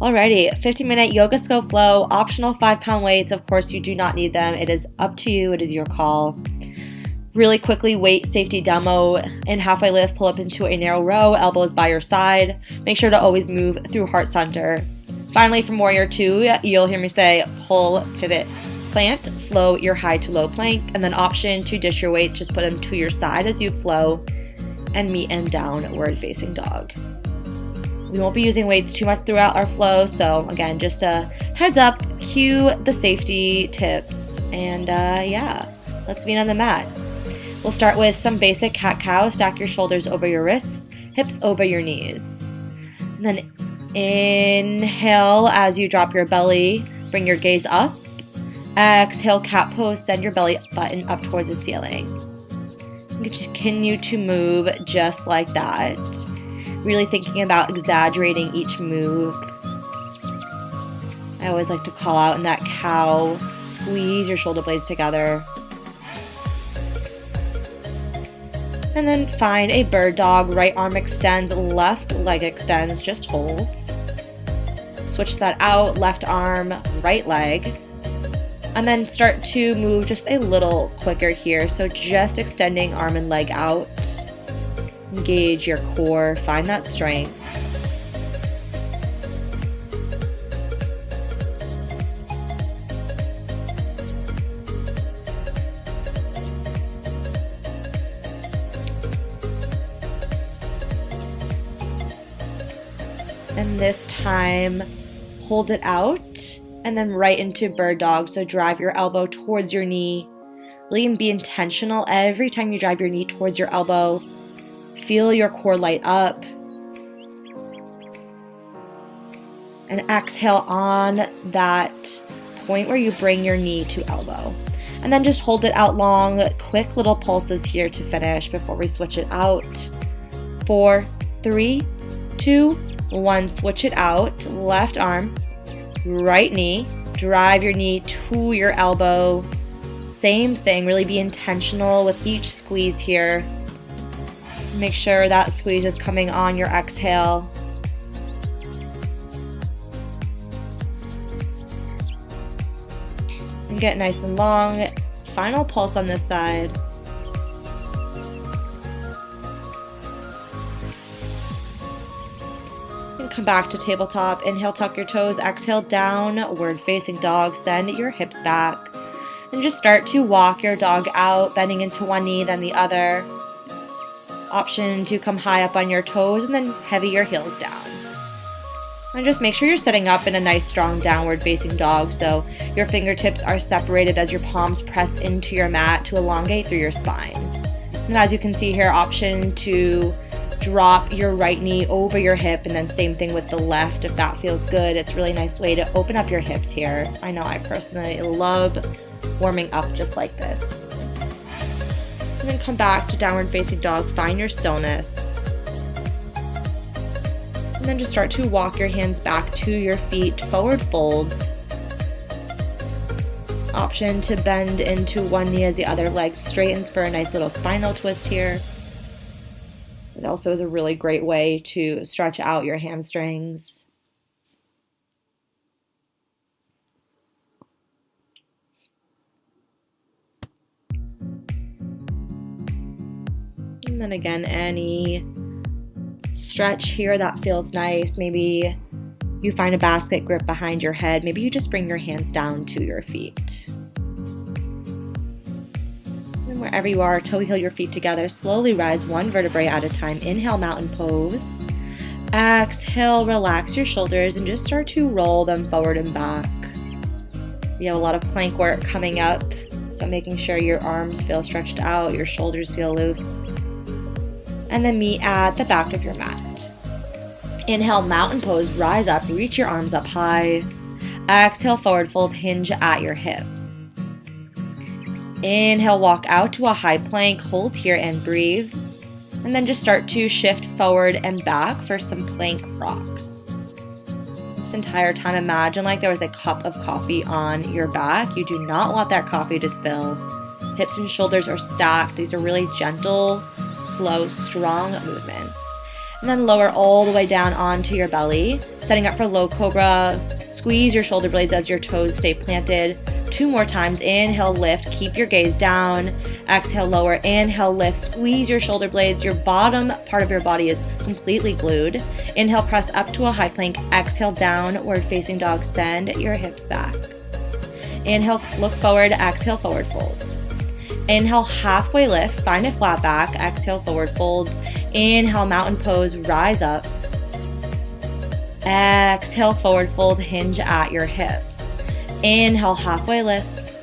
Alrighty, 15-minute yoga scope flow, optional 5-pound weights. Of course, you do not need them. It is up to you. It is your call. Really quickly, weight safety demo. In halfway lift, pull up into a narrow row, elbows by your side. Make sure to always move through heart center. Finally, from Warrior 2, you'll hear me say pull, pivot, plant, flow your high to low plank, and then option to dish your weight. Just put them to your side as you flow and meet in downward facing dog. We won't be using weights too much throughout our flow, so again, just a heads up, cue the safety tips, and let's meet on the mat. We'll start with some basic cat-cow. Stack your shoulders over your wrists, hips over your knees. And then inhale as you drop your belly, bring your gaze up. Exhale, cat pose, send your belly button up towards the ceiling. Continue to move just like that. Really thinking about exaggerating each move. I always like to call out in that cow, squeeze your shoulder blades together. And then find a bird dog, right arm extends, left leg extends, just holds. Switch that out, left arm, right leg. And then start to move just a little quicker here. So just extending arm and leg out. Engage your core, find that strength. And this time, hold it out and then right into bird dog. So drive your elbow towards your knee. Really be intentional every time you drive your knee towards your elbow. Feel your core light up. And exhale on that point where you bring your knee to elbow. And then just hold it out long. Quick little pulses here to finish before we switch it out. 4, 3, 2, 1. Switch it out. Left arm, right knee. Drive your knee to your elbow. Same thing. Really be intentional with each squeeze here. Make sure that squeeze is coming on your exhale. And get nice and long. Final pulse on this side. And come back to tabletop. Inhale, tuck your toes. Exhale, downward facing dog. Send your hips back. And just start to walk your dog out, bending into one knee, then the other. Option to come high up on your toes and then heavy your heels down. And just make sure you're setting up in a nice strong downward facing dog so your fingertips are separated as your palms press into your mat to elongate through your spine. And as you can see here, option to drop your right knee over your hip and then same thing with the left if that feels good. It's a really nice way to open up your hips here. I know I personally love warming up just like this. And then come back to downward facing dog, find your stillness. And then just start to walk your hands back to your feet, forward folds. Option to bend into one knee as the other leg straightens for a nice little spinal twist here. It also is a really great way to stretch out your hamstrings. And then again, any stretch here that feels nice. Maybe you find a basket grip behind your head. Maybe you just bring your hands down to your feet. And wherever you are, toe heel your feet together. Slowly rise one vertebrae at a time. Inhale, mountain pose. Exhale, relax your shoulders and just start to roll them forward and back. We have a lot of plank work coming up, so making sure your arms feel stretched out, your shoulders feel loose. And then meet at the back of your mat. Inhale, mountain pose, rise up, reach your arms up high. Exhale, forward fold, hinge at your hips. Inhale, walk out to a high plank, hold here and breathe. And then just start to shift forward and back for some plank rocks. This entire time, imagine like there was a cup of coffee on your back. You do not want that coffee to spill. Hips and shoulders are stacked. These are really gentle, slow, strong movements. And then lower all the way down onto your belly. Setting up for low cobra. Squeeze your shoulder blades as your toes stay planted. 2 more times. Inhale, lift. Keep your gaze down. Exhale, lower. Inhale, lift. Squeeze your shoulder blades. Your bottom part of your body is completely glued. Inhale, press up to a high plank. Exhale, downward facing dog. Send your hips back. Inhale, look forward. Exhale, forward folds. Inhale, halfway lift. Find a flat back. Exhale, forward folds. Inhale, mountain pose. Rise up. Exhale, forward fold, hinge at your hips. Inhale, halfway lift.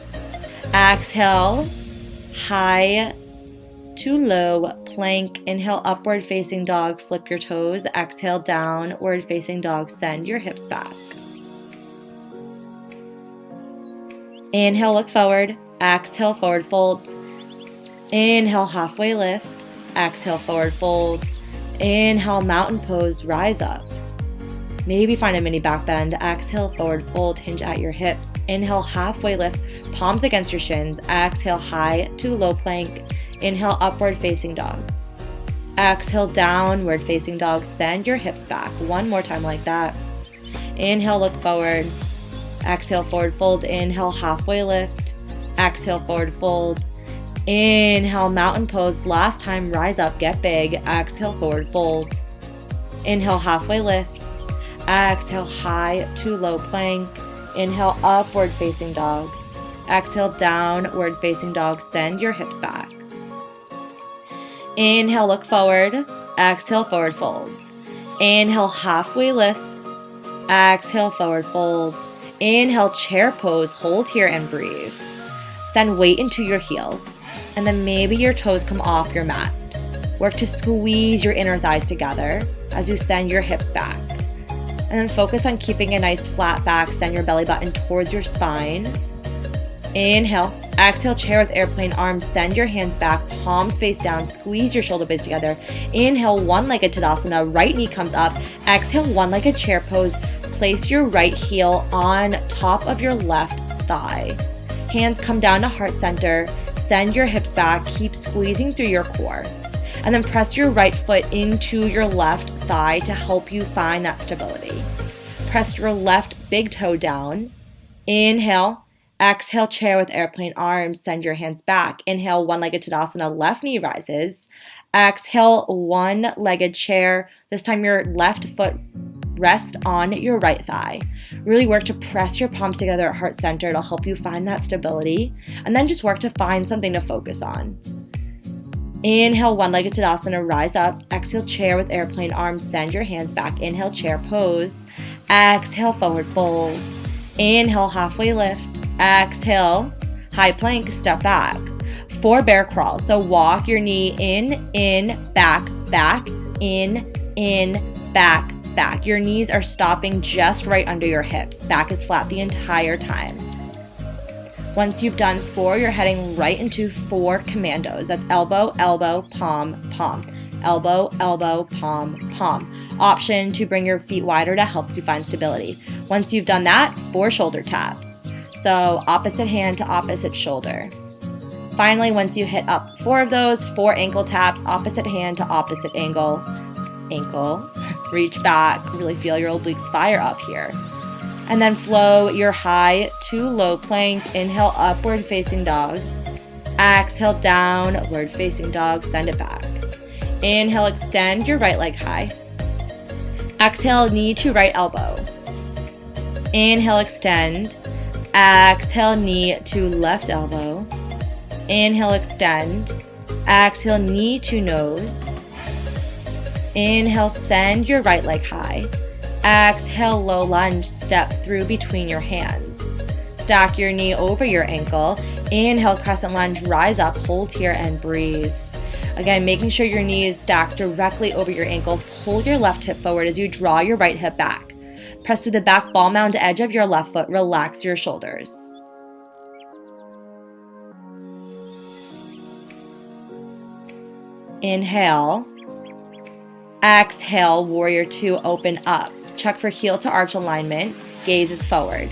Exhale, high to low plank. Inhale, upward facing dog, flip your toes. Exhale, downward facing dog, send your hips back. Inhale, look forward. Exhale, forward folds. Inhale, halfway lift. Exhale, forward folds. Inhale, mountain pose, rise up. Maybe find a mini back bend. Exhale, forward fold, hinge at your hips. Inhale, halfway lift, palms against your shins. Exhale, high to low plank. Inhale, upward facing dog. Exhale, downward facing dog. Send your hips back. 1 more time like that. Inhale, look forward. Exhale, forward fold. Inhale, halfway lift. Exhale, forward fold. Inhale, mountain pose. Last time, rise up, get big. Exhale, forward fold. Inhale, halfway lift. Exhale, high to low plank. Inhale, upward facing dog. Exhale, downward facing dog. Send your hips back. Inhale, look forward. Exhale, forward fold. Inhale, halfway lift. Exhale, forward fold. Inhale, chair pose. Hold here and breathe. Send weight into your heels. And then maybe your toes come off your mat. Work to squeeze your inner thighs together as you send your hips back. And then focus on keeping a nice flat back. Send your belly button towards your spine. Inhale. Exhale, chair with airplane arms. Send your hands back, palms face down. Squeeze your shoulder blades together. Inhale, one-legged Tadasana. Right knee comes up. Exhale, one-legged chair pose. Place your right heel on top of your left thigh. Hands come down to heart center. Send your hips back. Keep squeezing through your core. And then press your right foot into your left thigh to help you find that stability. Press your left big toe down. Inhale. Exhale, chair with airplane arms. Send your hands back. Inhale, one-legged Tadasana. Left knee rises. Exhale, one-legged chair. This time your left foot rests on your right thigh. Really work to press your palms together at heart center. It'll help you find that stability. And then just work to find something to focus on. Inhale, one-legged Tadasana, rise up. Exhale, chair with airplane arms. Send your hands back. Inhale, chair pose. Exhale, forward fold. Inhale, halfway lift. Exhale, high plank, step back. 4 bear crawl. So walk your knee in, back, back, in, back, back. Your knees are stopping just right under your hips. Back is flat the entire time. Once you've done 4, you're heading right into 4 commandos. That's elbow, elbow, palm, palm. Elbow, elbow, palm, palm. Option to bring your feet wider to help you find stability. Once you've done that, 4 shoulder taps. So opposite hand to opposite shoulder. Finally, once you hit up 4 of those, 4 ankle taps, opposite hand to opposite ankle. Reach back, really feel your obliques fire up here. And then flow your high to low plank. Inhale, upward facing dog. Exhale, downward facing dog. Send it back. Inhale, extend your right leg high. Exhale, knee to right elbow. Inhale, extend. Exhale, knee to left elbow. Inhale, extend. Exhale, knee to nose. Inhale, send your right leg high. Exhale, low lunge, step through between your hands. Stack your knee over your ankle. Inhale, crescent lunge, rise up, hold here and breathe. Again, making sure your knee is stacked directly over your ankle. Pull your left hip forward as you draw your right hip back. Press through the back ball mound edge of your left foot. Relax your shoulders. Inhale. Exhale, warrior 2, open up. Check for heel to arch alignment. Gaze is forward.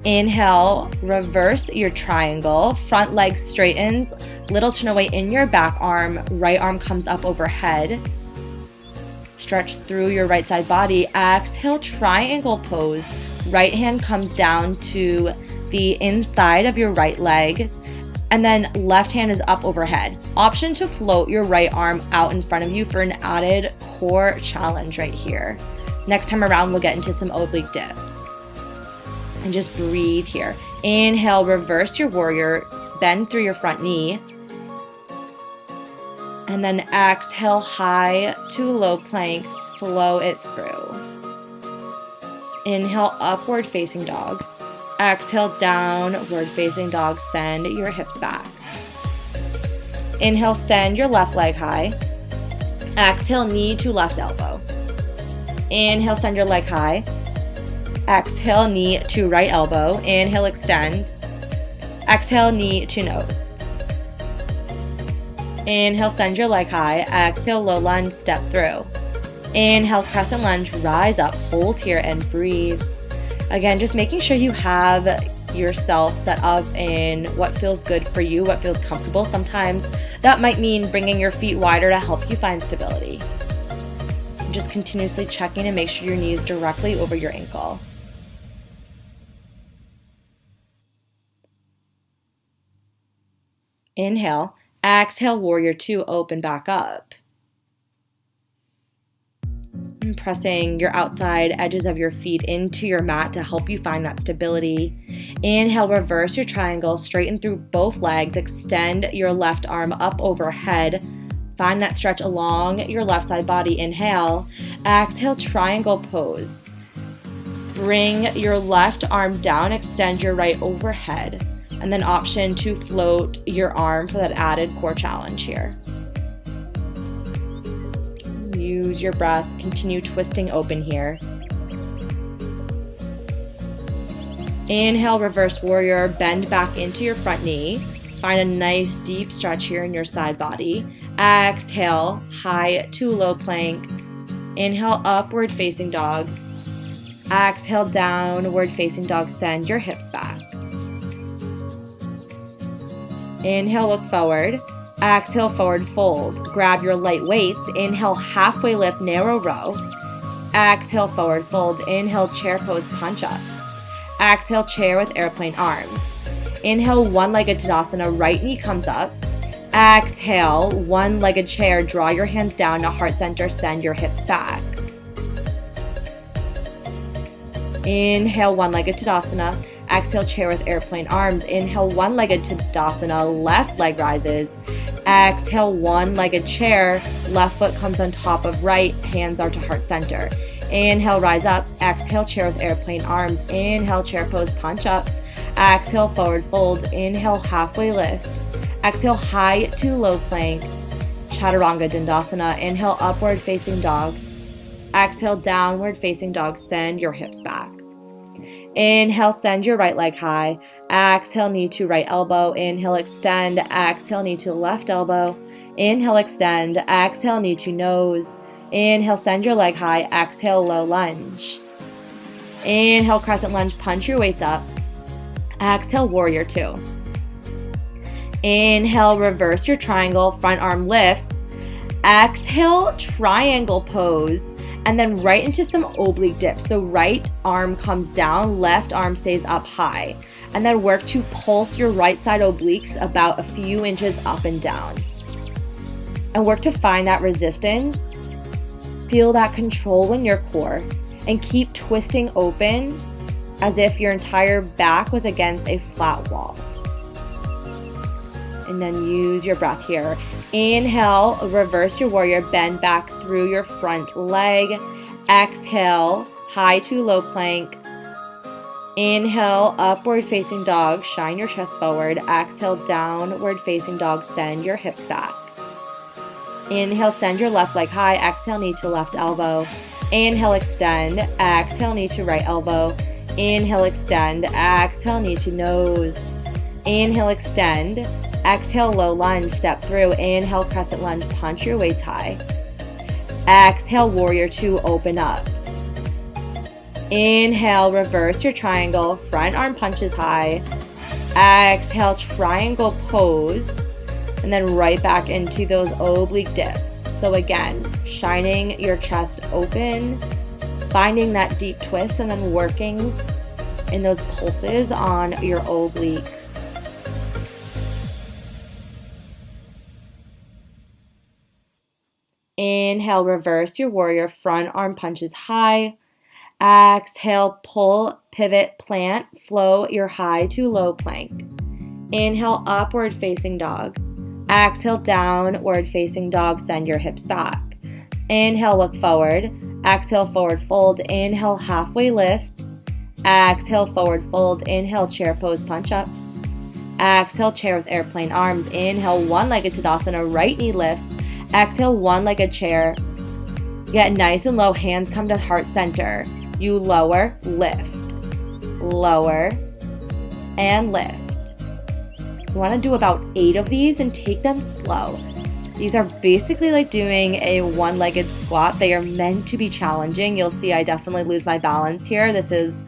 Inhale, reverse your triangle, front leg straightens, little to no weight in your back arm, right arm comes up overhead. Stretch through your right side body. Exhale, triangle pose. Right hand comes down to the inside of your right leg, and then left hand is up overhead. Option to float your right arm out in front of you for an added core challenge right here. Next time around, we'll get into some oblique dips. And just breathe here. Inhale, reverse your warrior, bend through your front knee. And then exhale, high to low plank, flow it through. Inhale, upward facing dog. Exhale, downward facing dog, send your hips back. Inhale, send your left leg high. Exhale, knee to left elbow. Inhale, send your leg high. Exhale, knee to right elbow. Inhale, extend. Exhale, knee to nose. Inhale, send your leg high. Exhale, low lunge, step through. Inhale, crescent lunge, rise up, hold here and breathe. Again, just making sure you have yourself set up in what feels good for you, what feels comfortable. Sometimes that might mean bringing your feet wider to help you find stability. Just continuously checking and make sure your knee is directly over your ankle. Inhale, exhale, warrior two, open back up. And pressing your outside edges of your feet into your mat to help you find that stability. Inhale, reverse your triangle, straighten through both legs, extend your left arm up overhead. Find that stretch along your left side body. Inhale, exhale, triangle pose. Bring your left arm down, extend your right overhead. And then option to float your arm for that added core challenge here. Use your breath, continue twisting open here. Inhale, reverse warrior, bend back into your front knee. Find a nice deep stretch here in your side body. Exhale, high to low plank. Inhale, upward facing dog. Exhale, downward facing dog, send your hips back. Inhale, look forward. Exhale, forward fold. Grab your light weights. Inhale, halfway lift, narrow row. Exhale, forward fold. Inhale, chair pose, punch up. Exhale, chair with airplane arms. Inhale, one-legged Tadasana, right knee comes up. Exhale, one-legged chair, draw your hands down to heart center, send your hips back. Inhale, one-legged Tadasana. Exhale, chair with airplane arms. Inhale, one-legged Tadasana, left leg rises. Exhale, one-legged chair, left foot comes on top of right, hands are to heart center. Inhale, rise up. Exhale, chair with airplane arms. Inhale, chair pose, punch up. Exhale, forward fold. Inhale, halfway lift. Exhale, high to low plank. Chaturanga Dandasana. Inhale, upward facing dog. Exhale, downward facing dog, send your hips back. Inhale, send your right leg high. Exhale, knee to right elbow. Inhale, extend. Exhale, knee to left elbow. Inhale, extend. Exhale, knee to nose. Inhale, send your leg high. Exhale, low lunge. Inhale, crescent lunge, punch your weights up. Exhale, warrior two. Inhale, reverse your triangle, front arm lifts. Exhale, triangle pose. And then right into some oblique dips. So right arm comes down, left arm stays up high. And then work to pulse your right side obliques about a few inches up and down. And work to find that resistance. Feel that control in your core. And keep twisting open as if your entire back was against a flat wall. And then use your breath here. Inhale, reverse your warrior, bend back through your front leg. Exhale, high to low plank. Inhale, upward facing dog, shine your chest forward. Exhale, downward facing dog, send your hips back. Inhale, send your left leg high. Exhale, knee to left elbow. Inhale, extend. Exhale, knee to right elbow. Inhale, extend. Exhale, knee to nose. Inhale, extend. Exhale, low lunge, step through. Inhale, crescent lunge, punch your weights high. Exhale, warrior two, open up. Inhale, reverse your triangle, front arm punches high. Exhale, triangle pose, and then right back into those oblique dips. So again, shining your chest open, finding that deep twist, and then working in those pulses on your oblique. Inhale, reverse your warrior, front arm punches high. Exhale, pull, pivot, plant, flow your high to low plank. Inhale, upward facing dog. Exhale, downward facing dog, send your hips back. Inhale, look forward. Exhale, forward fold. Inhale, halfway lift. Exhale, forward fold. Inhale, chair pose, punch up. Exhale, chair with airplane arms. Inhale, one-legged Tadasana, right knee lifts. Exhale, one-legged chair. Get nice and low, hands come to heart center. You lower, lift, lower, and lift. You want to do about 8 of these and take them slow. These are basically like doing a one-legged squat. They are meant to be challenging. You'll see I definitely lose my balance here. This is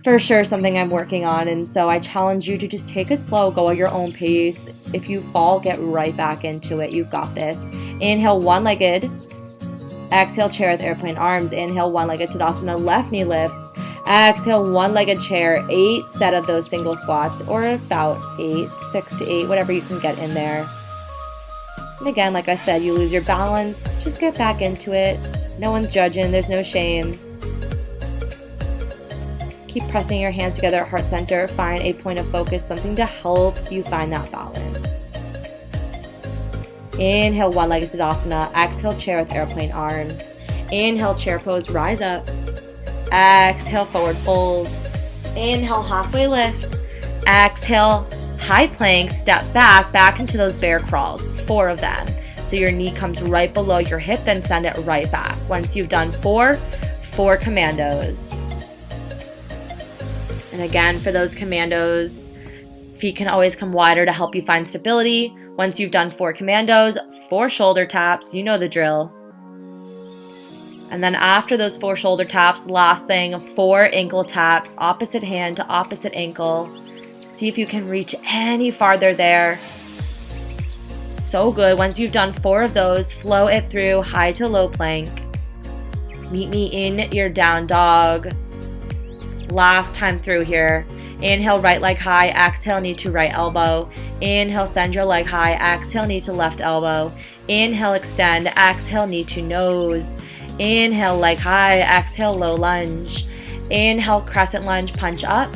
for sure something I'm working on, and so I challenge you to just take it slow, go at your own pace. If you fall, get right back into it. You've got this. Inhale, one-legged. Exhale, chair with airplane arms. Inhale, one-legged Tadasana, left knee lifts. Exhale, one-legged chair. 8 set of those single squats, or about 8, 6 to 8, whatever you can get in there. And again, like I said, you lose your balance, just get back into it. No one's judging, there's no shame. Keep pressing your hands together at heart center. Find a point of focus, something to help you find that balance. Inhale, one-legged Tadasana. Exhale, chair with airplane arms. Inhale, chair pose, rise up. Exhale, forward folds. Inhale, halfway lift. Exhale, high plank, step back into those bear crawls, 4 of them. So your knee comes right below your hip, then send it right back. Once you've done 4 commandos. And again, for those commandos, feet can always come wider to help you find stability. Once you've done 4 commandos, 4 shoulder taps, you know the drill. And then after those 4 shoulder taps, last thing, 4 ankle taps, opposite hand to opposite ankle. See if you can reach any farther there. So good. Once you've done 4 of those, flow it through high to low plank. Meet me in your down dog. Last time through here. Inhale, right leg high. Exhale, knee to right elbow. Inhale, send your leg high. Exhale, knee to left elbow. Inhale, extend. Exhale, knee to nose. Inhale, leg high. Exhale, low lunge. Inhale, crescent lunge, punch up.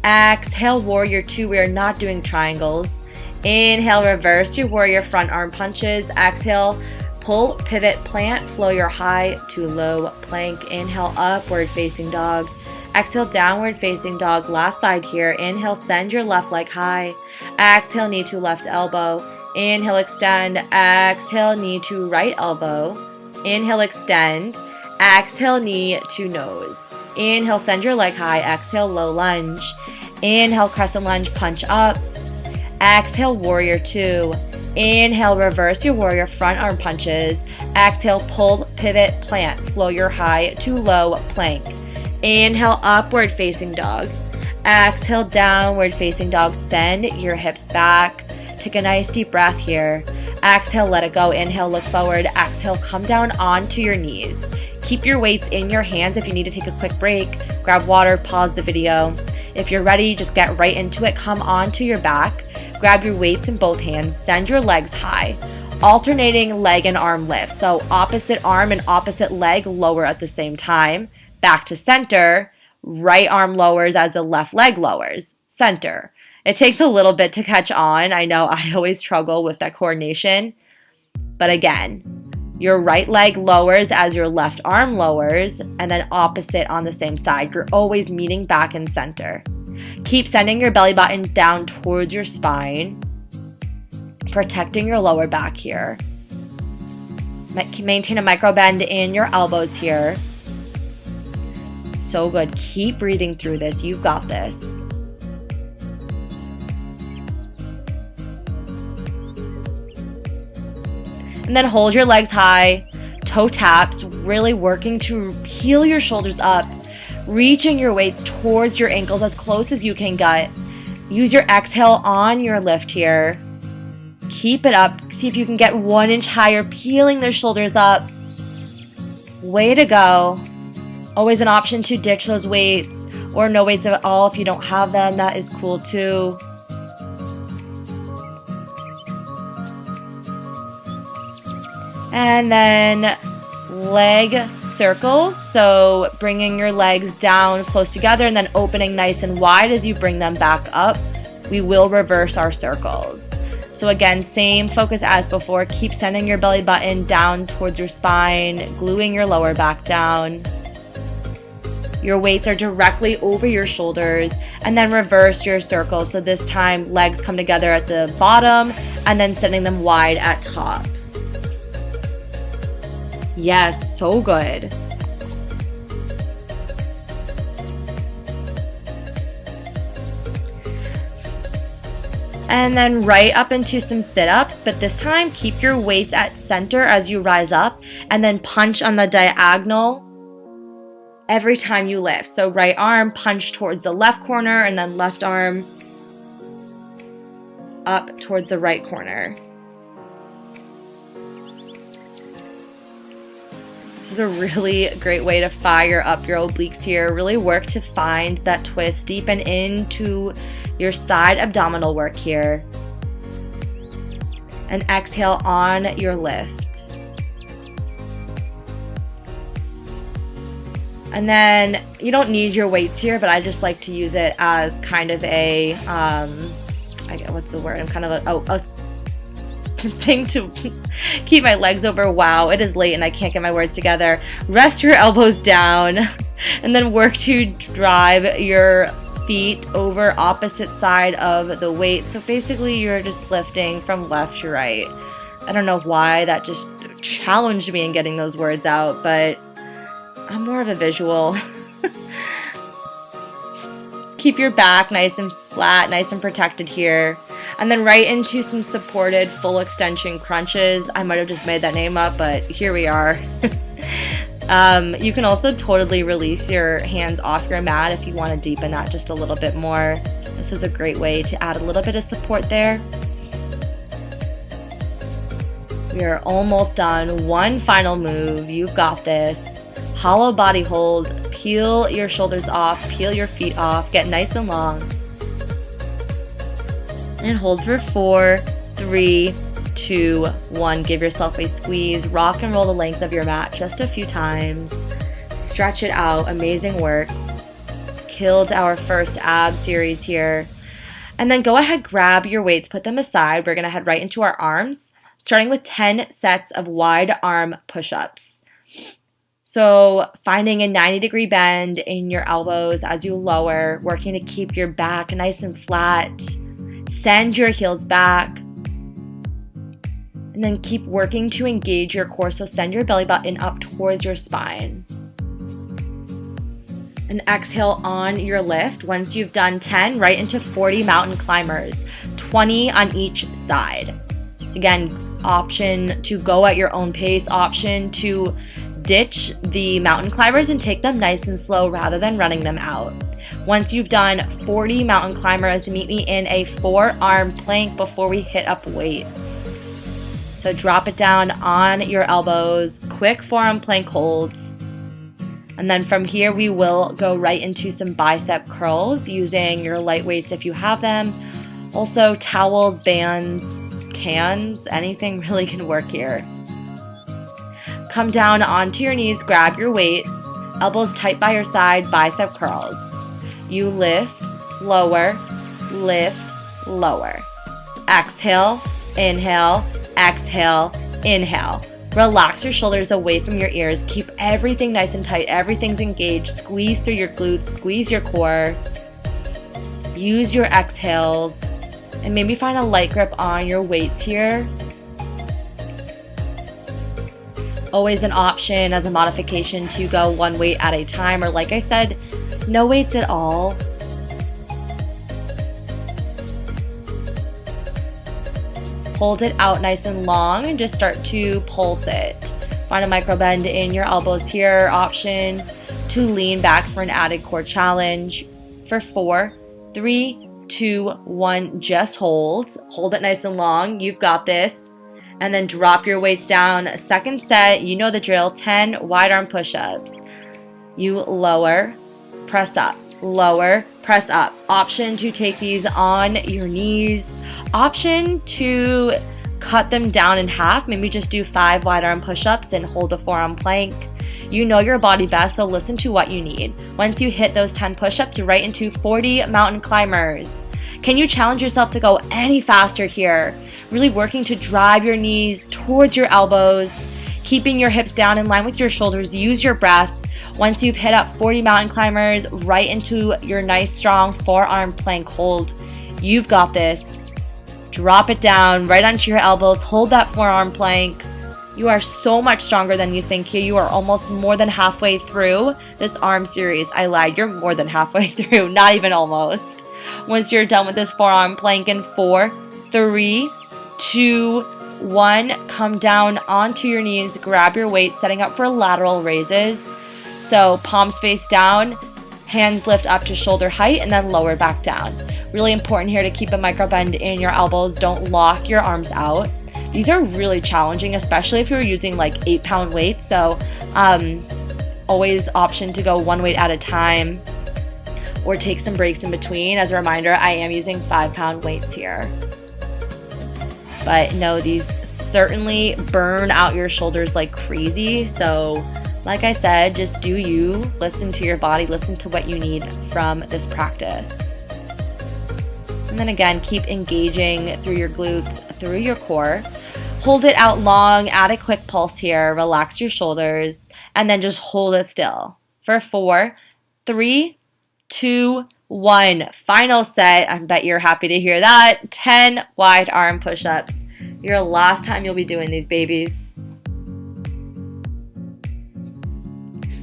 Exhale, warrior 2. We are not doing triangles. Inhale, reverse your warrior, front arm punches. Exhale, pull, pivot, plant, flow your high to low plank. Inhale, upward facing dog. Exhale, downward facing dog. Last side here. Inhale, send your left leg high. Exhale, knee to left elbow. Inhale, extend. Exhale, knee to right elbow. Inhale, extend. Exhale, knee to nose. Inhale, send your leg high. Exhale, low lunge. Inhale, crescent lunge, punch up. Exhale, warrior 2. Inhale, reverse your warrior, front arm punches. Exhale, pull, pivot, plant. Flow your high to low plank. Inhale, upward facing dog. Exhale, downward facing dog. Send your hips back. Take a nice deep breath here. Exhale, let it go. Inhale, look forward. Exhale, come down onto your knees. Keep your weights in your hands. If you need to take a quick break, grab water, pause the video. If you're ready, just get right into it. Come onto your back. Grab your weights in both hands. Send your legs high. Alternating leg and arm lifts. So opposite arm and opposite leg lower at the same time. Back to center, right arm lowers as the left leg lowers. Center. It takes a little bit to catch on. I know I always struggle with that coordination. But again, your right leg lowers as your left arm lowers, and then opposite on the same side. You're always meeting back in center. Keep sending your belly button down towards your spine, protecting your lower back here. Maintain a micro bend in your elbows here. So good. Keep breathing through this. You've got this. And then hold your legs high, toe taps, really working to peel your shoulders up reaching your weights towards your ankles as close as you can get. Use your exhale on your lift here. Keep it up. See if you can get 1 inch higher, peeling their shoulders up. Way to go. Always an option to ditch those weights or no weights at all if you don't have them. That is cool too. And then leg circles. So bringing your legs down close together and then opening nice and wide as you bring them back up. We will reverse our circles. So again, same focus as before. Keep sending your belly button down towards your spine, gluing your lower back down. Your weights are directly over your shoulders, and then reverse your circle. So this time, legs come together at the bottom and then sending them wide at top. Yes, so good. And then right up into some sit-ups, but this time keep your weights at center as you rise up and then punch on the diagonal every time you lift. So right arm punch towards the left corner and then left arm up towards the right corner. This is a really great way to fire up your obliques here. Really work to find that twist, deepen into your side abdominal work here. And exhale on your lift. And then you don't need your weights here, but I just like to use it as kind of a, what's the word? I'm kind of a thing to keep my legs over. Wow, it is late and I can't get my words together. Rest your elbows down and then work to drive your feet over opposite side of the weight. So basically you're just lifting from left to right. I don't know why that just challenged me in getting those words out, but I'm more of a visual. Keep your back nice and flat, nice and protected here. And then right into some supported full extension crunches. I might have just made that name up, but here we are. You can also totally release your hands off your mat if you want to deepen that just a little bit more. This is a great way to add a little bit of support there. We are almost done. One final move. You've got this. Hollow body hold. Peel your shoulders off. Peel your feet off. Get nice and long. And hold for 4, 3, 2, 1. Give yourself a squeeze. Rock and roll the length of your mat just a few times. Stretch it out. Amazing work. Killed our first ab series here. And then go ahead, grab your weights, put them aside. We're going to head right into our arms, starting with 10 sets of wide arm push-ups. So finding a 90-degree bend in your elbows as you lower, working to keep your back nice and flat. Send your heels back. And then keep working to engage your core. So send your belly button up towards your spine. And exhale on your lift. Once you've done 10, right into 40 mountain climbers. 20 on each side. Again, option to go at your own pace. Option to ditch the mountain climbers and take them nice and slow rather than running them out. Once you've done 40 mountain climbers, meet me in a 4-arm plank before we hit up weights. So drop it down on your elbows, quick 4-arm plank holds. And then from here, we will go right into some bicep curls using your light weights if you have them. Also towels, bands, cans, anything really can work here. Come down onto your knees, grab your weights, elbows tight by your side, bicep curls. You lift, lower, exhale, inhale, exhale, inhale. Relax your shoulders away from your ears. Keep everything nice and tight. Everything's engaged. Squeeze through your glutes, squeeze your core. Use your exhales and maybe find a light grip on your weights here. Always an option as a modification to go one weight at a time, or like I said, no weights at all. Hold it out nice and long and just start to pulse it. Find a micro bend in your elbows here. Option to lean back for an added core challenge. For 4, 3, 2, 1, just hold. Hold it nice and long. You've got this. And then drop your weights down. Second set, you know the drill, 10 wide arm push-ups. You lower, press up, lower, press up. Option to take these on your knees. Option to cut them down in half. Maybe just do 5 wide arm push-ups and hold a forearm plank. You know your body best, so listen to what you need. Once you hit those 10 push-ups, you're right into 40 mountain climbers. Can you challenge yourself to go any faster here? Really working to drive your knees towards your elbows, keeping your hips down in line with your shoulders. Use your breath. Once you've hit up 40 mountain climbers, right into your nice strong forearm plank hold. You've got this. Drop it down right onto your elbows. Hold that forearm plank. You are so much stronger than you think here. You are almost more than halfway through this arm series. I lied. You're more than halfway through. Not even almost. Once you're done with this forearm plank in 4, 3, 2, 1, come down onto your knees. Grab your weight, setting up for lateral raises. So palms face down, hands lift up to shoulder height, and then lower back down. Really important here to keep a micro bend in your elbows. Don't lock your arms out. These are really challenging, especially if you're using like 8-pound weights. So always option to go one weight at a time or take some breaks in between. As a reminder, I am using 5-pound weights here. But no, these certainly burn out your shoulders like crazy. So like I said, just do you. Listen to your body. Listen to what you need from this practice. And then again, keep engaging through your glutes, through your core. Hold it out long, add a quick pulse here, relax your shoulders, and then just hold it still. For 4, 3, 2, 1. Final set. I bet you're happy to hear that. 10 wide arm push-ups. Your last time you'll be doing these babies.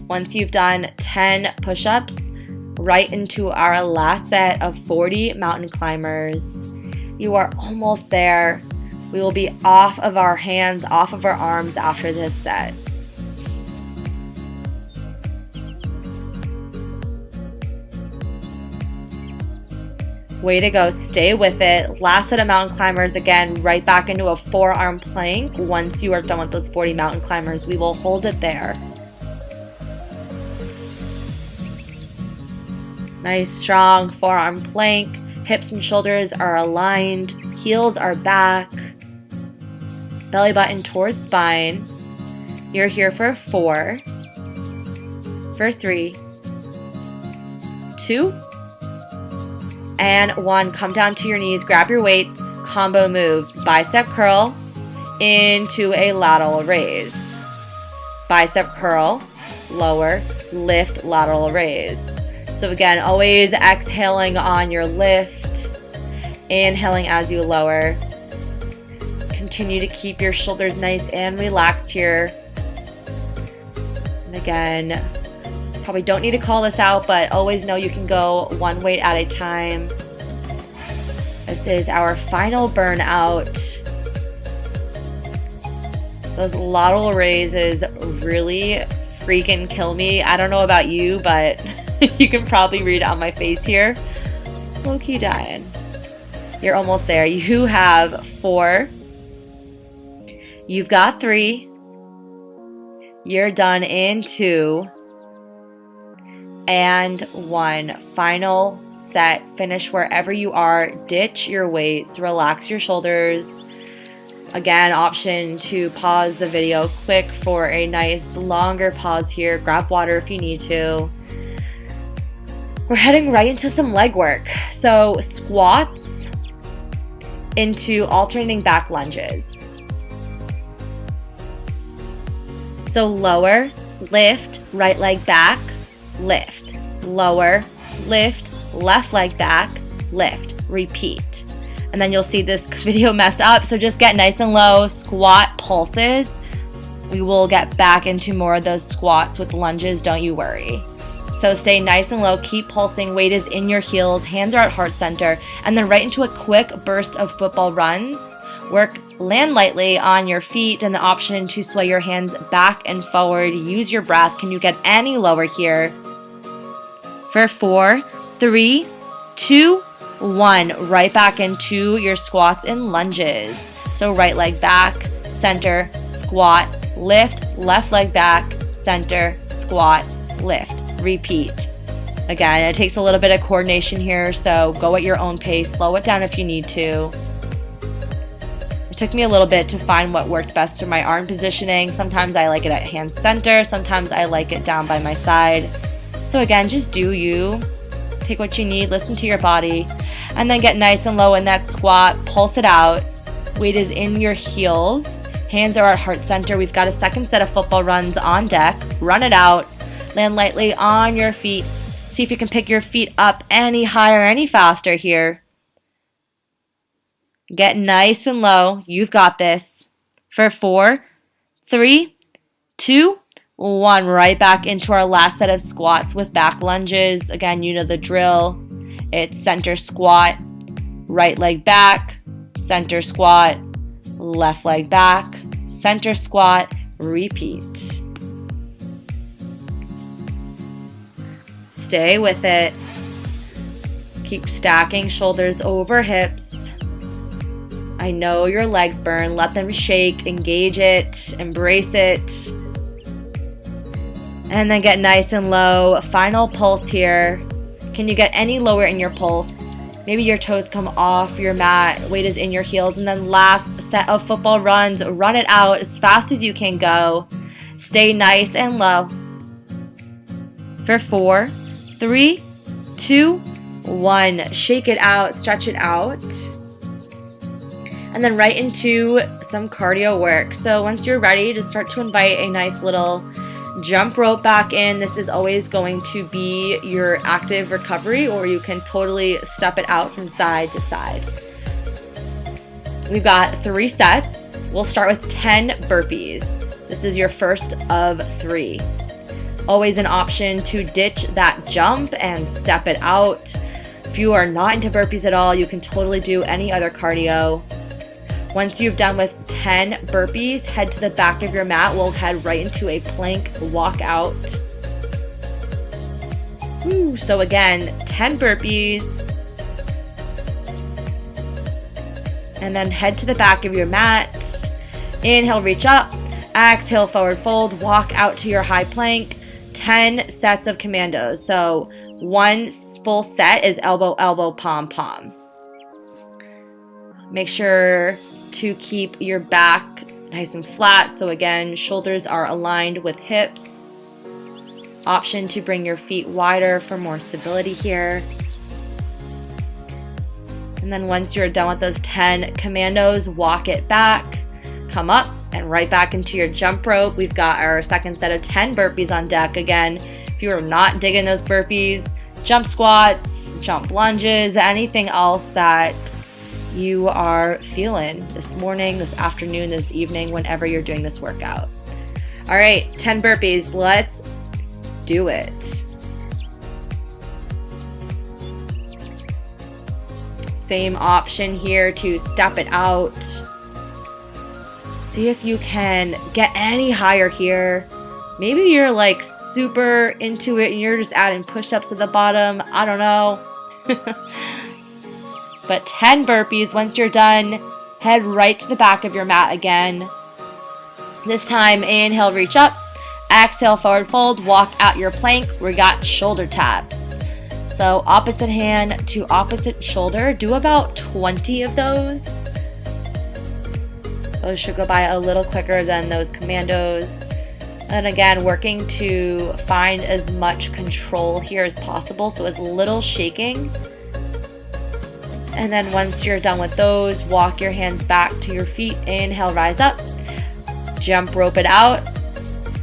Once you've done 10 push-ups, right into our last set of 40 mountain climbers. You are almost there. We will be off of our hands, off of our arms after this set. Way to go. Stay with it. Last set of mountain climbers, again, right back into a forearm plank. Once you are done with those 40 mountain climbers, we will hold it there. Nice, strong forearm plank. Hips and shoulders are aligned. Heels are back. Belly button towards spine. You're here for 4, for 3, 2, and 1. Come down to your knees. Grab your weights. Combo move. Bicep curl into a lateral raise. Bicep curl, lower, lift, lateral raise. So again, always exhaling on your lift, inhaling as you lower. Continue to keep your shoulders nice and relaxed here. And again, probably don't need to call this out, but always know you can go one weight at a time. This is our final burnout. Those lateral raises really freaking kill me. I don't know about you, but you can probably read it on my face here. Low-key dying. You're almost there. You have 4. You've got 3. You're done in 2. And 1. Final set. Finish wherever you are. Ditch your weights. Relax your shoulders. Again, option to pause the video quick for a nice longer pause here. Grab water if you need to. We're heading right into some leg work. So squats into alternating back lunges. So lower, lift, right leg back, lift. Lower, lift, left leg back, lift. Repeat. And then you'll see this video messed up, so just get nice and low, squat pulses. We will get back into more of those squats with lunges, don't you worry. So stay nice and low, keep pulsing, weight is in your heels, hands are at heart center, and then right into a quick burst of football runs Land lightly on your feet and the option to sway your hands back and forward. Use your breath. Can you get any lower here? For 4, 3, 2, 1. Right back into your squats and lunges. So right leg back, center, squat, lift, left leg back, center, squat, lift. Repeat. Again, it takes a little bit of coordination here, so go at your own pace. Slow it down if you need to. It took me a little bit to find what worked best for my arm positioning. Sometimes I like it at hand center, sometimes I like it down by my side. So again, just do you. Take what you need, listen to your body, and then get nice and low in that squat. Pulse it out. Weight is in your heels. Hands are at heart center. We've got a second set of football runs on deck. Run it out. Land lightly on your feet. See if you can pick your feet up any higher, any faster here. Get nice and low. You've got this. For 4, 3, 2, 1. Right back into our last set of squats with back lunges. Again, you know the drill. It's center squat, right leg back, center squat, left leg back, center squat, repeat. Stay with it. Keep stacking shoulders over hips. I know your legs burn. Let them shake. Engage it. Embrace it. And then get nice and low. Final pulse here. Can you get any lower in your pulse? Maybe your toes come off your mat. Weight is in your heels. And then last set of football runs. Run it out as fast as you can go. Stay nice and low. For 4, 3, 2, 1. Shake it out. Stretch it out. And then right into some cardio work. So once you're ready, just start to invite a nice little jump rope back in. This is always going to be your active recovery, or you can totally step it out from side to side. We've got 3 sets. We'll start with 10 burpees. This is your first of 3. Always an option to ditch that jump and step it out. If you are not into burpees at all, you can totally do any other cardio. Once you've done with 10 burpees, head to the back of your mat. We'll head right into a plank walkout. So again, 10 burpees. And then head to the back of your mat. Inhale, reach up. Exhale, forward fold. Walk out to your high plank. 10 sets of commandos. So 1 full set is elbow, elbow, palm, palm. Make sure to keep your back nice and flat. So again, shoulders are aligned with hips. Option to bring your feet wider for more stability here. And then once you're done with those 10 commandos, walk it back, come up and right back into your jump rope. We've got our second set of 10 burpees on deck. Again, if you are not digging those burpees, jump squats, jump lunges, anything else that you are feeling this morning, this afternoon, this evening, whenever you're doing this workout. All right, 10 burpees. Let's do it. Same option here to step it out. See if you can get any higher here. Maybe you're like super into it and you're just adding push-ups at the bottom. I don't know. But 10 burpees. Once you're done, head right to the back of your mat again. This time, inhale, reach up. Exhale, forward fold. Walk out your plank. We got shoulder taps. So opposite hand to opposite shoulder. Do about 20 of those. Those should go by a little quicker than those commandos. And again, working to find as much control here as possible. So as little shaking. And then once you're done with those, walk your hands back to your feet. Inhale, rise up. Jump rope it out.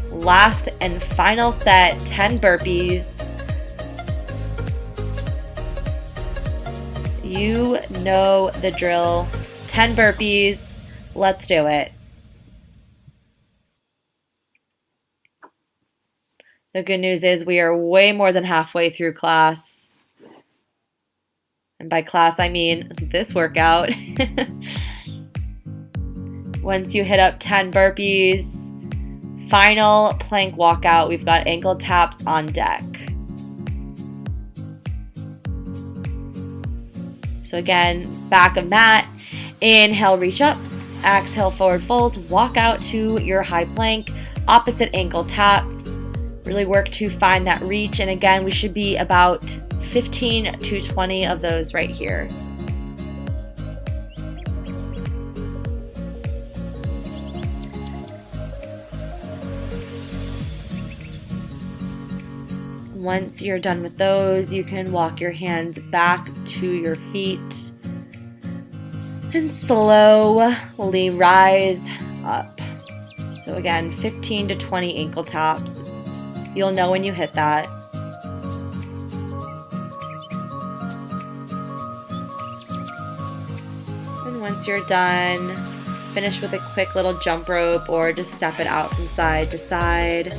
Last and final set, 10 burpees. You know the drill. 10 burpees. Let's do it. The good news is we are way more than halfway through class. And by class, I mean this workout. Once you hit up 10 burpees, final plank walkout. We've got ankle taps on deck. So again, back of mat, inhale, reach up, exhale, forward fold, walk out to your high plank, opposite ankle taps. Really work to find that reach, and again, we should be about 15 to 20 of those right here. Once you're done with those, you can walk your hands back to your feet and slowly rise up. So again, 15 to 20 ankle taps. You'll know when you hit that. And once you're done, finish with a quick little jump rope or just step it out from side to side.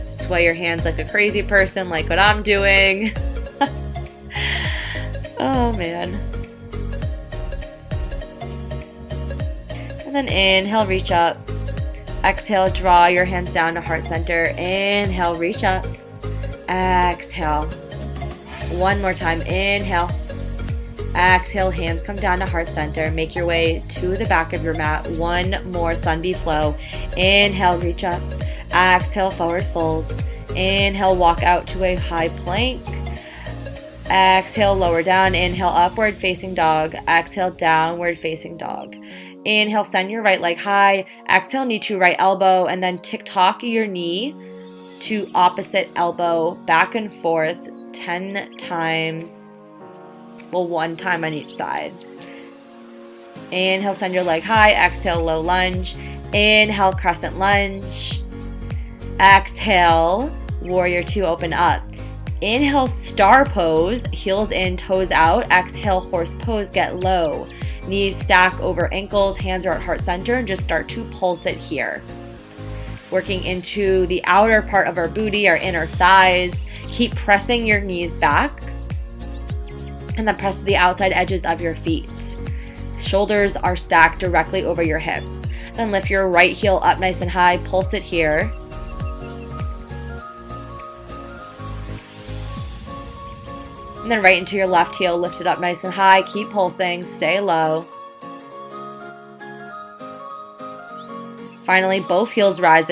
Sway your hands like a crazy person, like what I'm doing. Oh man. And then inhale, reach up. Exhale, draw your hands down to heart center. Inhale, reach up. Exhale. One more time. Inhale. Exhale, hands come down to heart center. Make your way to the back of your mat. One more sun bee flow. Inhale, reach up. Exhale, forward fold. Inhale, walk out to a high plank. Exhale, lower down. Inhale, upward facing dog. Exhale, downward facing dog. Inhale, send your right leg high. Exhale, knee to right elbow, and then tick-tock your knee to opposite elbow, back and forth 10 times. Well, 1 time on each side. Inhale, send your leg high. Exhale, low lunge. Inhale, crescent lunge. Exhale, warrior 2, open up. Inhale, star pose, heels in, toes out. Exhale, horse pose, get low. Knees stack over ankles, hands are at heart center, and just start to pulse it here. Working into the outer part of our booty, our inner thighs. Keep pressing your knees back, and then press to the outside edges of your feet. Shoulders are stacked directly over your hips. Then lift your right heel up nice and high, pulse it here. And then right into your left heel, lift it up nice and high, keep pulsing, stay low. Finally, both heels rise,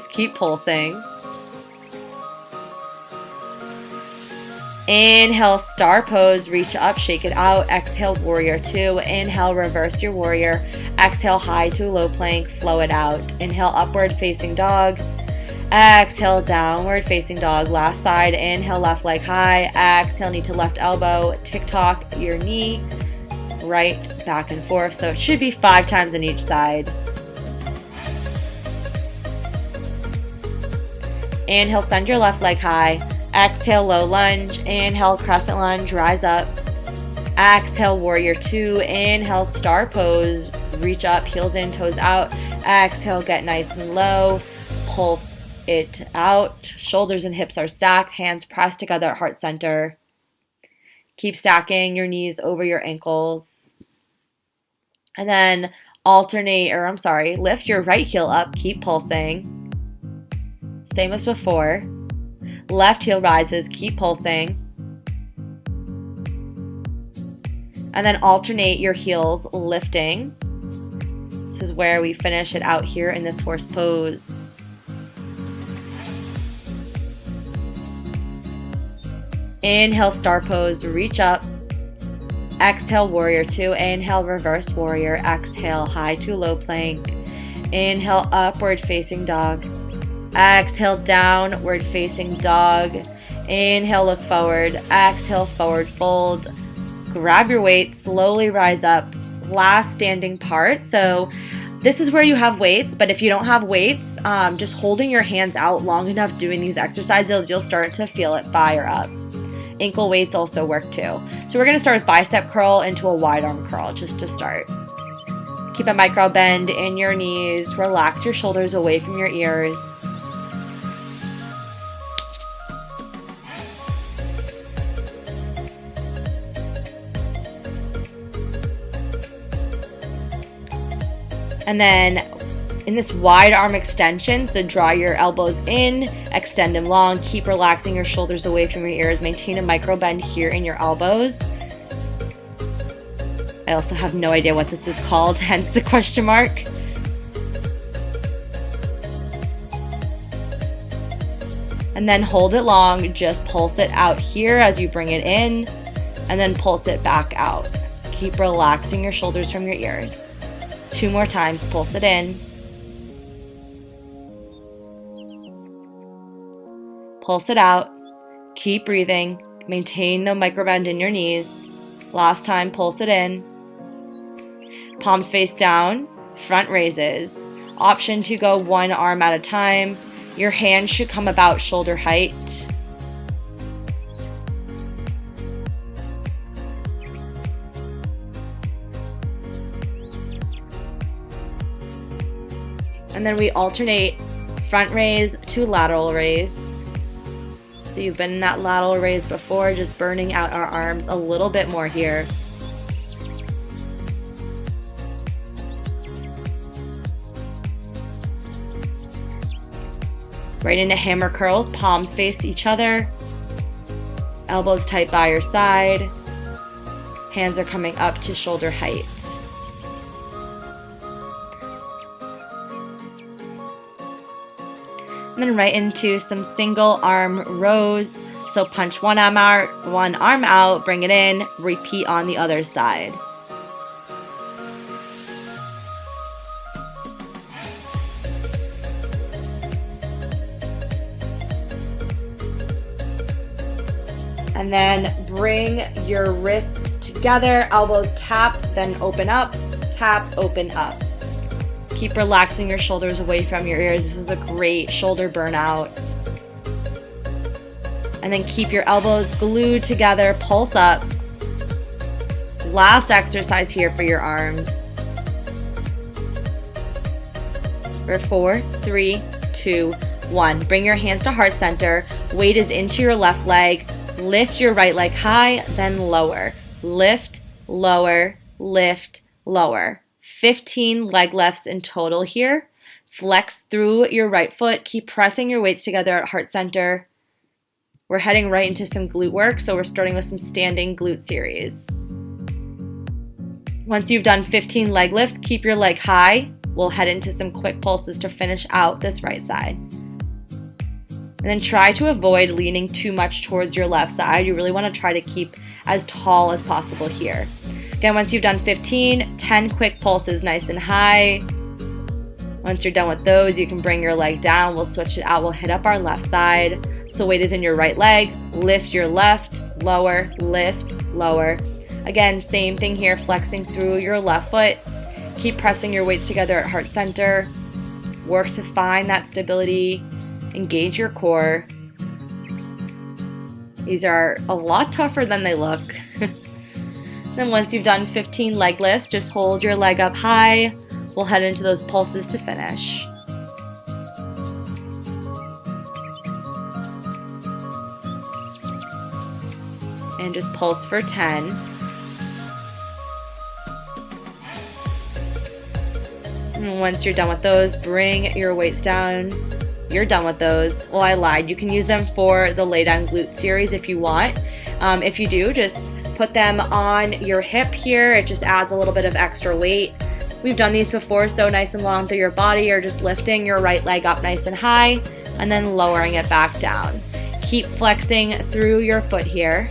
keep pulsing. Inhale, star pose, reach up, shake it out. Exhale, warrior 2. Inhale, reverse your warrior. Exhale, high to low plank, flow it out. Inhale, upward facing dog. Exhale, downward facing dog. Last side, inhale, left leg high. Exhale, knee to left elbow. Tick-tock your knee, right, back and forth. So it should be 5 times on each side. Inhale, send your left leg high. Exhale, low lunge. Inhale, crescent lunge, rise up. Exhale, warrior 2. Inhale, star pose, reach up, heels in, toes out. Exhale, get nice and low. Pulse it out. Shoulders and hips are stacked. Hands pressed together at heart center. Keep stacking your knees over your ankles. And then lift your right heel up. Keep pulsing. Same as before. Left heel rises. Keep pulsing. And then alternate your heels lifting. This is where we finish it out here in this horse pose. Inhale, star pose, reach up. Exhale, warrior 2. Inhale, reverse warrior. Exhale, high to low plank. Inhale, upward facing dog. Exhale, downward facing dog. Inhale, look forward. Exhale, forward fold. Grab your weight, slowly rise up. Last standing part. So this is where you have weights, but if you don't have weights, just holding your hands out long enough doing these exercises, you'll start to feel it fire up. Ankle weights also work too. So we're going to start with bicep curl into a wide arm curl just to start. Keep a micro bend in your knees. Relax your shoulders away from your ears. And then in this wide arm extension, so draw your elbows in, extend them long, keep relaxing your shoulders away from your ears, maintain a micro bend here in your elbows. I also have no idea what this is called, hence the question mark. And then hold it long, just pulse it out here as you bring it in, and then pulse it back out. Keep relaxing your shoulders from your ears. 2 more times, pulse it in. Pulse it out. Keep breathing. Maintain no microbend in your knees. Last time, pulse it in. Palms face down, front raises. Option to go one arm at a time. Your hands should come about shoulder height. And then we alternate front raise to lateral raise. So you've been in that lateral raise before, just burning out our arms a little bit more here. Right into hammer curls, palms face each other, elbows tight by your side, hands are coming up to shoulder height. And then right into some single arm rows. So punch one arm out, bring it in, repeat on the other side. And then bring your wrist together, elbows tap, then open up, tap, open up. Keep relaxing your shoulders away from your ears. This is a great shoulder burnout. And then keep your elbows glued together, pulse up. Last exercise here for your arms. For 4, 3, 2, 1. Bring your hands to heart center. Weight is into your left leg. Lift your right leg high, then lower. Lift, lower, lift, lower. 15 leg lifts in total here. Flex through your right foot. Keep pressing your weights together at heart center. We're heading right into some glute work, so we're starting with some standing glute series. Once you've done 15 leg lifts, keep your leg high. We'll head into some quick pulses to finish out this right side. And then try to avoid leaning too much towards your left side. You really want to try to keep as tall as possible here. Again, once you've done 15, 10 quick pulses nice and high. Once you're done with those, you can bring your leg down. We'll switch it out. We'll hit up our left side. So weight is in your right leg. Lift your left, lower, lift, lower. Again, same thing here, flexing through your left foot. Keep pressing your weights together at heart center. Work to find that stability. Engage your core. These are a lot tougher than they look. Then once you've done 15 leg lifts, just hold your leg up high. We'll head into those pulses to finish. And just pulse for 10. And once you're done with those, bring your weights down. You're done with those. Well, I lied. You can use them for the lay down glute series if you want. If you do, just put them on your hip here. It just adds a little bit of extra weight. We've done these before, so nice and long through your body, or just lifting your right leg up nice and high and then lowering it back down. Keep flexing through your foot here.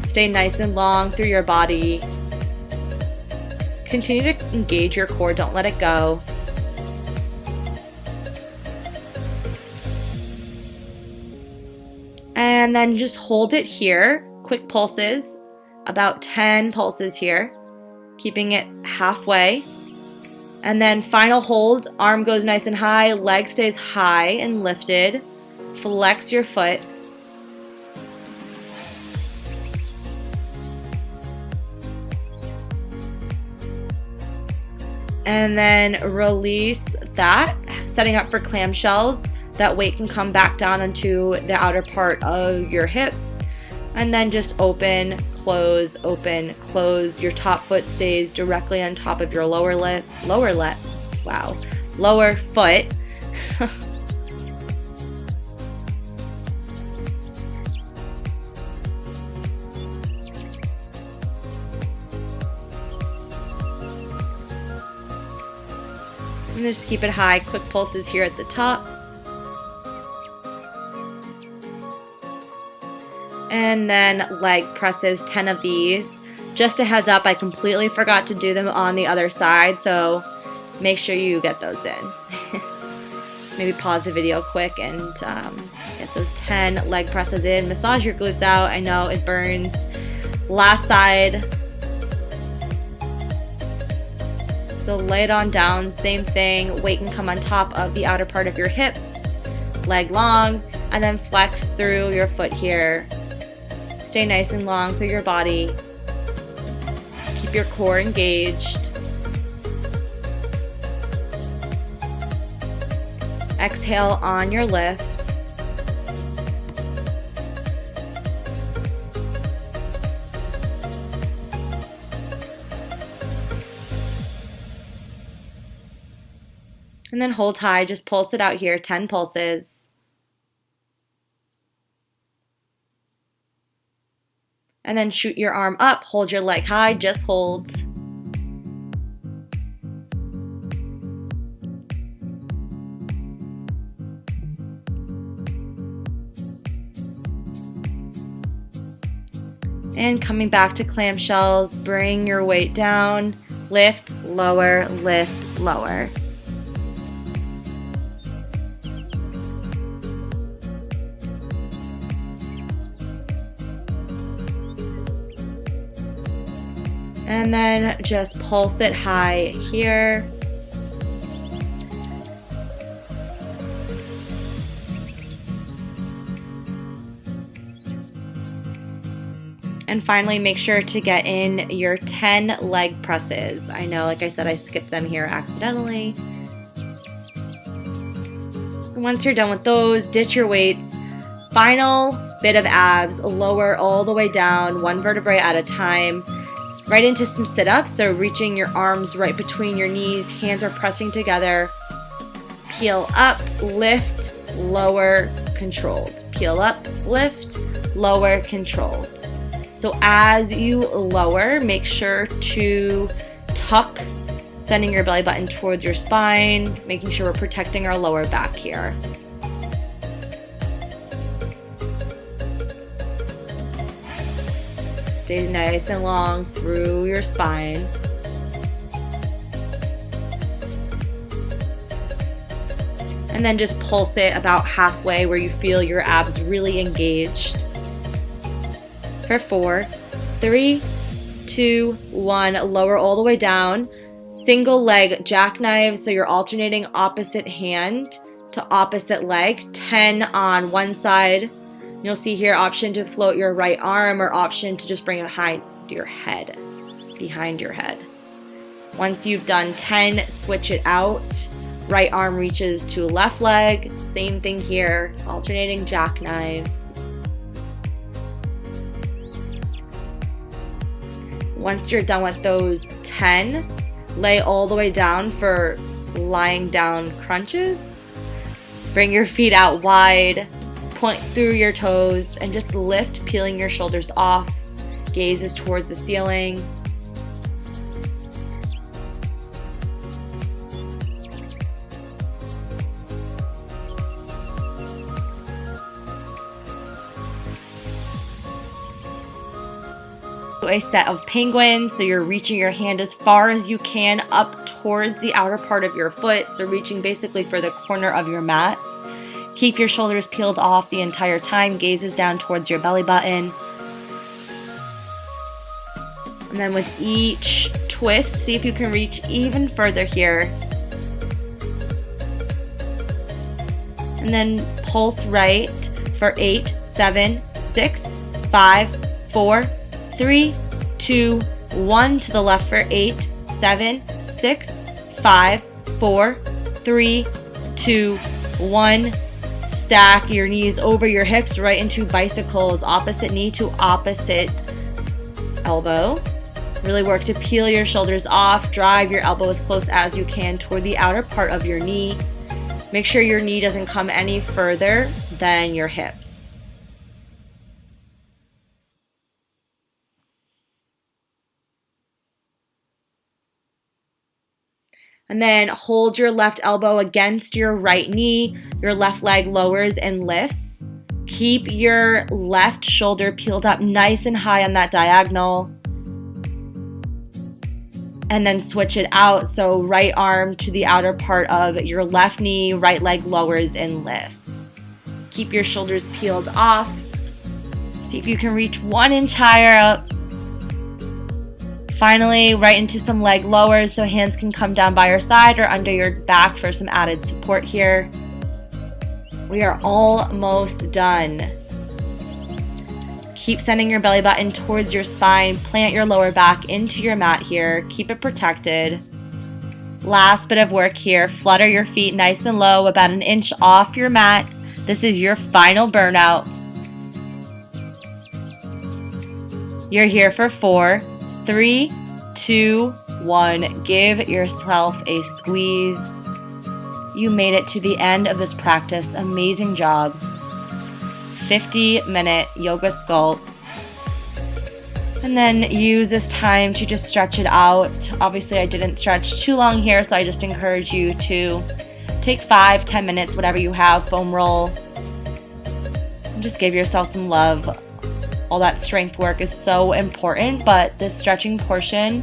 Stay nice and long through your body. Continue to engage your core. Don't let it go. And then just hold it here. Quick pulses, about 10 pulses here, keeping it halfway. And then final hold, arm goes nice and high, leg stays high and lifted. Flex your foot. And then release that, setting up for clamshells. That weight can come back down onto the outer part of your hip. And then just open, close, open, close. Your top foot stays directly on top of your lower foot. And just keep it high, quick pulses here at the top. And then leg presses, 10 of these. Just a heads up, I completely forgot to do them on the other side, so make sure you get those in. Maybe pause the video quick and get those 10 leg presses in. Massage your glutes out. I know it burns. Last side. So lay it on down, same thing. Weight can come on top of the outer part of your hip, leg long, and then flex through your foot here. Stay nice and long through your body. Keep your core engaged. Exhale on your lift. And then hold high, just pulse it out here, 10 pulses. And then shoot your arm up, hold your leg high, just hold. And coming back to clamshells, bring your weight down, lift, lower, lift, lower. And then just pulse it high here. And finally, make sure to get in your 10 leg presses. I know, like I said, I skipped them here accidentally. And once you're done with those, ditch your weights. Final bit of abs, lower all the way down, one vertebrae at a time. Right into some sit-ups, so reaching your arms right between your knees, hands are pressing together. Peel up, lift, lower, controlled. Peel up, lift, lower, controlled. So as you lower, make sure to tuck, sending your belly button towards your spine, making sure we're protecting our lower back here. Stay nice and long through your spine. And then just pulse it about halfway where you feel your abs really engaged. For 4, 3, 2, 1, lower all the way down. Single leg jackknives, so you're alternating opposite hand to opposite leg, 10 on one side. You'll see here option to float your right arm or option to just bring it behind your head. Once you've done 10, switch it out. Right arm reaches to left leg. Same thing here, alternating jackknives. Once you're done with those 10, lay all the way down for lying down crunches. Bring your feet out wide. Point through your toes and just lift, peeling your shoulders off. Gaze is towards the ceiling. A set of penguins, so you're reaching your hand as far as you can up towards the outer part of your foot, so reaching basically for the corner of your mats. Keep your shoulders peeled off the entire time, gaze is down towards your belly button. And then with each twist, see if you can reach even further here. And then pulse right for 8, 7, 6, 5, 4, 3, 2, 1 to the left for 8, 7, 6, 5, 4, 3, 2, 1. Stack your knees over your hips right into bicycles, opposite knee to opposite elbow. Really work to peel your shoulders off. Drive your elbow as close as you can toward the outer part of your knee. Make sure your knee doesn't come any further than your hips. And then hold your left elbow against your right knee. Your left leg lowers and lifts. Keep your left shoulder peeled up nice and high on that diagonal. And then switch it out. So right arm to the outer part of your left knee, right leg lowers and lifts. Keep your shoulders peeled off. See if you can reach 1 inch higher up. Finally, right into some leg lowers so hands can come down by your side or under your back for some added support here. We are almost done. Keep sending your belly button towards your spine. Plant your lower back into your mat here. Keep it protected. Last bit of work here. Flutter your feet nice and low, about 1 inch off your mat. This is your final burnout. You're here for 4, 3, 2, 1. Give yourself a squeeze. You made it to the end of this practice. Amazing job. 50-minute yoga sculpt. And then use this time to just stretch it out. Obviously, I didn't stretch too long here, so I just encourage you to take 5-10 minutes, whatever you have, foam roll. And just give yourself some love. All that strength work is so important, but this stretching portion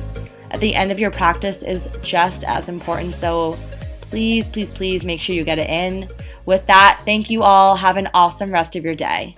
at the end of your practice is just as important. So please, please, please make sure you get it in. With that, thank you all. Have an awesome rest of your day.